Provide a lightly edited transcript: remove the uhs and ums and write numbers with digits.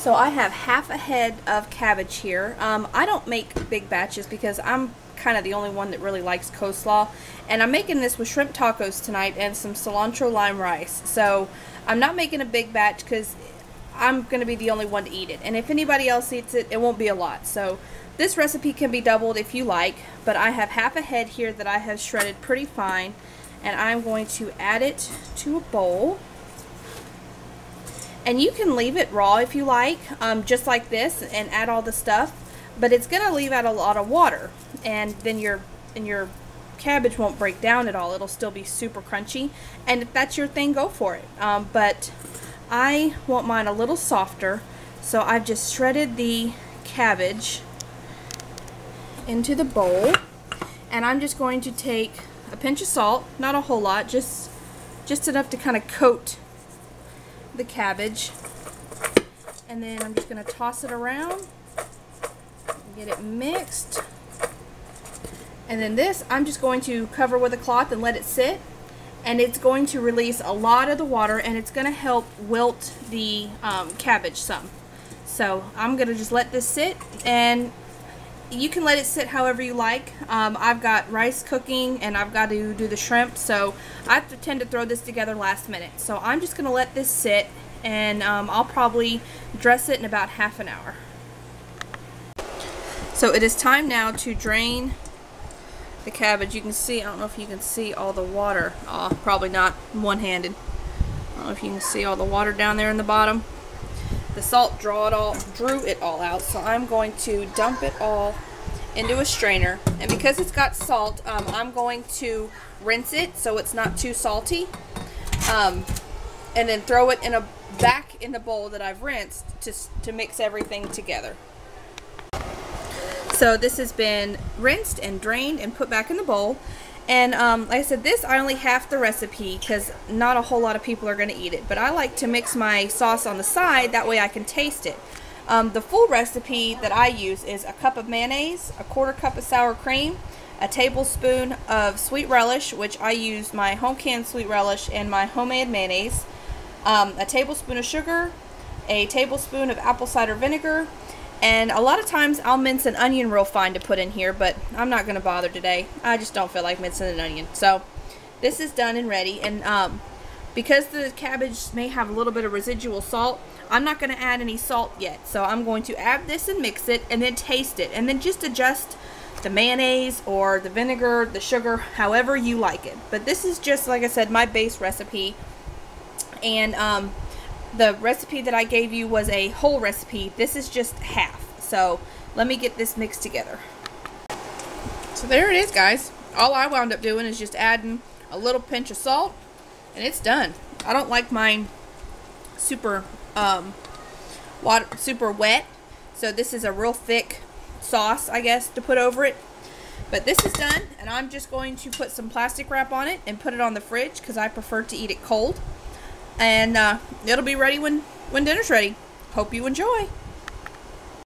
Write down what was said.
So I have half a head of cabbage here. I don't make big batches because I'm kind of the only one that really likes coleslaw, and I'm making this with shrimp tacos tonight and some cilantro lime rice. So I'm not making a big batch because I'm going to be the only one to eat it, and if anybody else eats it, it won't be a lot. So this recipe can be doubled if you like, but I have half a head here that I have shredded pretty fine, and I'm going to add it to a bowl. And you can leave it raw if you like, just like this, and add all the stuff, but it's going to leave out a lot of water, and then your cabbage won't break down at all. It'll still be super crunchy, and if that's your thing, go for it. But I want mine a little softer, so I've just shredded the cabbage into the bowl, and I'm just going to take a pinch of salt, not a whole lot, just enough to kind of coat the cabbage, and then I'm just going to toss it around, get it mixed, and then this I'm just going to cover with a cloth and let it sit, and it's going to release a lot of the water, and it's going to help wilt the cabbage some. So I'm going to just let this sit, and you can let it sit however you like. I've got rice cooking and I've got to do the shrimp, so I tend to throw this together last minute. So I'm just going to let this sit, and I'll probably dress it in about half an hour. So it is time now to drain the cabbage. You can see, I don't know if you can see all the water. Oh, probably not one-handed. I don't know if you can see all the water down there in the bottom. The salt drew it all out, so I'm going to dump it all into a strainer. And because it's got salt, I'm going to rinse it so it's not too salty, and then throw it back in the bowl that I've rinsed to mix everything together. So this has been rinsed and drained and put back in the bowl. And like I said, this I only half the recipe because not a whole lot of people are going to eat it. But I like to mix my sauce on the side, that way I can taste it. The full recipe that I use is a cup of mayonnaise, a quarter cup of sour cream, a tablespoon of sweet relish, which I use my home canned sweet relish and my homemade mayonnaise, a tablespoon of sugar, a tablespoon of apple cider vinegar, and a lot of times I'll mince an onion real fine to put in here, but I'm not going to bother today. I just don't feel like mincing an onion. So this is done and ready, and because the cabbage may have a little bit of residual salt, I'm not going to add any salt yet. So I'm going to add this and mix it and then taste it, and then just adjust the mayonnaise or the vinegar, the sugar, however you like it. But this is just, like I said, my base recipe, and the recipe that I gave you was a whole recipe. This is just half. So let me get this mixed together. So there it is, guys. All I wound up doing is just adding a little pinch of salt, and it's done. I don't like mine super wet, so this is a real thick sauce, I guess, to put over it. But this is done, and I'm just going to put some plastic wrap on it and put it on the fridge because I prefer to eat it cold. And it'll be ready when dinner's ready. Hope you enjoy.